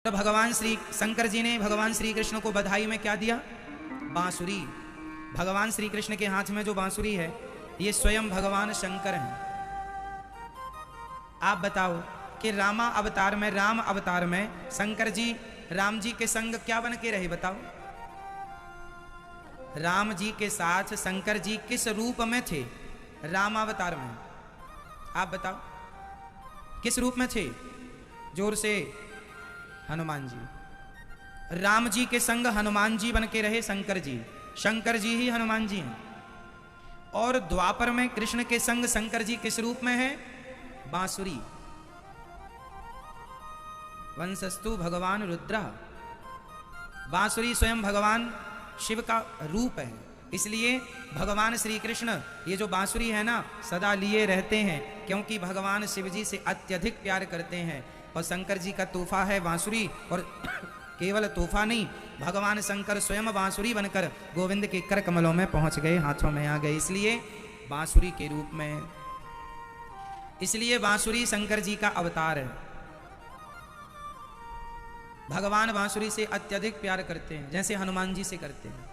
तो भगवान श्री शंकर जी ने भगवान श्री कृष्ण को बधाई में क्या दिया? बांसुरी। भगवान श्री कृष्ण के हाथ में जो बांसुरी है ये स्वयं भगवान शंकर हैं। आप बताओ कि राम अवतार में शंकर जी राम जी के संग क्या बन के रहे? बताओ, राम जी के साथ शंकर जी किस रूप में थे राम अवतार में? आप बताओ किस रूप में थे? जोर से। हनुमान जी। राम जी के संग हनुमान जी बन के रहे शंकर जी। शंकर जी ही हनुमान जी हैं। और द्वापर में कृष्ण के संग शंकर जी किस रूप में है? बांसुरी। वंशस्तु भगवान रुद्र। बांसुरी स्वयं भगवान शिव का रूप है। इसलिए भगवान श्री कृष्ण ये जो बांसुरी है ना सदा लिए रहते हैं, क्योंकि भगवान शिव जी से अत्यधिक प्यार करते हैं। और शंकर जी का तोहफा है बांसुरी। और केवल तोहफा नहीं, भगवान शंकर स्वयं बांसुरी बनकर गोविंद के कर कमलों में पहुंच गए, हाथों में आ गए, इसलिए बांसुरी के रूप में। इसलिए बांसुरी शंकर जी का अवतार है। भगवान बांसुरी से अत्यधिक प्यार करते हैं, जैसे हनुमान जी से करते हैं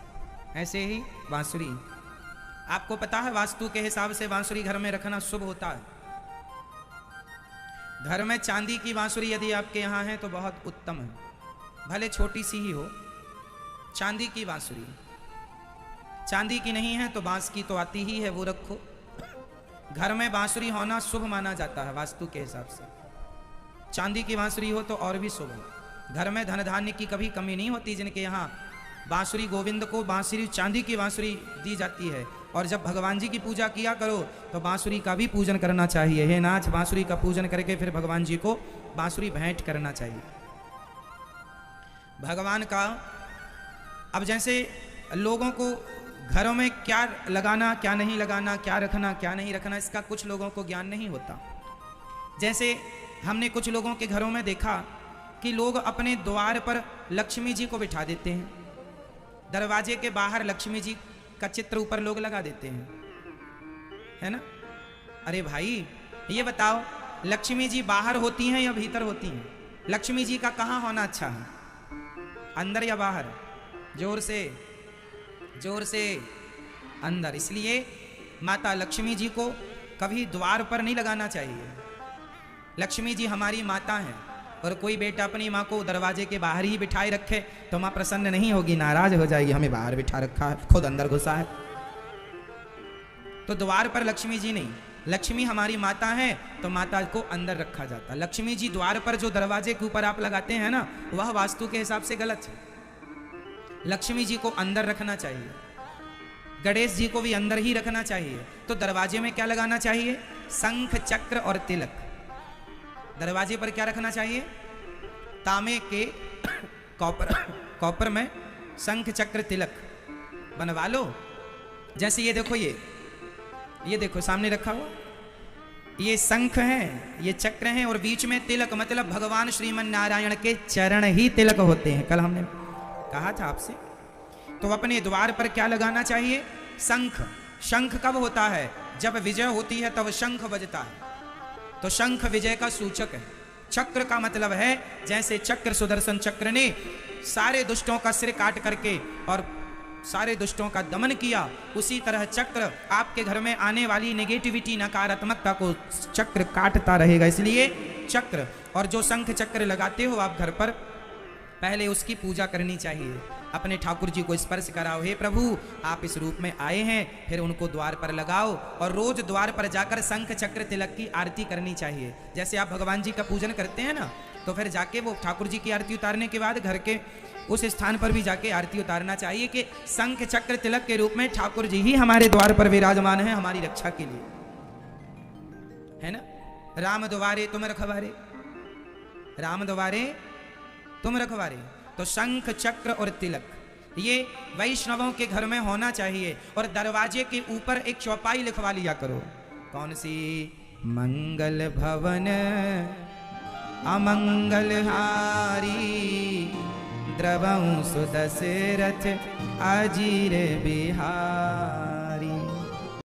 ऐसे ही बांसुरी। आपको पता है वास्तु के हिसाब से बांसुरी घर में रखना शुभ होता है। घर में चांदी की बांसुरी यदि आपके यहाँ है तो बहुत उत्तम है, भले छोटी सी ही हो। चांदी की बांसुरी, चांदी की नहीं है तो बांस की तो आती ही है, वो रखो। घर में बांसुरी होना शुभ माना जाता है वास्तु के हिसाब से। चांदी की बांसुरी हो तो और भी शुभ है। घर में धन धान्य की कभी कमी नहीं होती। जिनके यहाँ बांसुरी, गोविंद को बांसुरी चांदी की बांसुरी दी जाती है। और जब भगवान जी की पूजा किया करो तो बांसुरी का भी पूजन करना चाहिए। हे नाथ, बांसुरी का पूजन करके फिर भगवान जी को बांसुरी भेंट करना चाहिए भगवान का। अब जैसे लोगों को घरों में क्या लगाना क्या नहीं लगाना, क्या रखना क्या नहीं रखना, इसका कुछ लोगों को ज्ञान नहीं होता। जैसे हमने कुछ लोगों के घरों में देखा कि लोग अपने द्वार पर लक्ष्मी जी को बिठा देते हैं। दरवाजे के बाहर लक्ष्मी जी का चित्र ऊपर लोग लगा देते हैं, है ना? अरे भाई ये बताओ, लक्ष्मी जी बाहर होती हैं या भीतर होती हैं? लक्ष्मी जी का कहाँ होना अच्छा है, अंदर या बाहर? जोर से, जोर से। अंदर। इसलिए माता लक्ष्मी जी को कभी द्वार पर नहीं लगाना चाहिए। लक्ष्मी जी हमारी माता हैं। और कोई बेटा अपनी माँ को दरवाजे के बाहर ही बिठाए रखे तो माँ प्रसन्न नहीं होगी, नाराज हो जाएगी। हमें बाहर बिठा रखा है, खुद अंदर घुसा है। तो द्वार पर लक्ष्मी जी नहीं, लक्ष्मी हमारी माता है तो माता को अंदर रखा जाता। लक्ष्मी जी द्वार पर जो दरवाजे के ऊपर आप लगाते हैं ना, वह वास्तु के हिसाब से गलत है। लक्ष्मी जी को अंदर रखना चाहिए। गणेश जी को भी अंदर ही रखना चाहिए। तो दरवाजे में क्या लगाना चाहिए? शंख, चक्र और तिलक। दरवाजे पर क्या रखना चाहिए? तांबे के कॉपर में शंख, चक्र, तिलक बनवा लो। जैसे ये देखो, ये देखो सामने रखा हुआ, ये शंख है, ये चक्र है और बीच में तिलक, मतलब भगवान श्रीमन नारायण के चरण ही तिलक होते हैं। कल हमने कहा था आपसे। तो अपने द्वार पर क्या लगाना चाहिए? शंख। शंख कब होता है? जब विजय होती है तब शंख बजता है। तो शंख विजय का सूचक है। चक्र का मतलब है, जैसे चक्र सुदर्शन चक्र ने सारे दुष्टों का सिर काट करके और सारे दुष्टों का दमन किया, उसी तरह चक्र आपके घर में आने वाली नेगेटिविटी, नकारात्मकता को चक्र काटता रहेगा। इसलिए चक्र और जो शंख चक्र लगाते हो आप घर पर, पहले उसकी पूजा करनी चाहिए। अपने ठाकुर जी को स्पर्श कराओ, हे प्रभु आप इस रूप में आए हैं, फिर उनको द्वार पर लगाओ। और रोज द्वार पर जाकर शंख, चक्र, तिलक की आरती करनी चाहिए। जैसे आप भगवान जी का पूजन करते हैं ना, तो फिर जाके वो ठाकुर जी की आरती उतारने के बाद घर के उस स्थान पर भी जाके आरती उतारना चाहिए कि शंख, चक्र, तिलक के रूप में ठाकुर जी ही हमारे द्वार पर विराजमान है हमारी रक्षा के लिए, है ना? राम द्वारे तुम रखवारे, राम द्वारे तुम रखवारे। तो शंख, चक्र और तिलक ये वैष्णवों के घर में होना चाहिए। और दरवाजे के ऊपर एक चौपाई लिखवा लिया करो। कौन सी? मंगल भवन अमंगल हारी, द्रवं सुदशरथ अजीर बिहारी।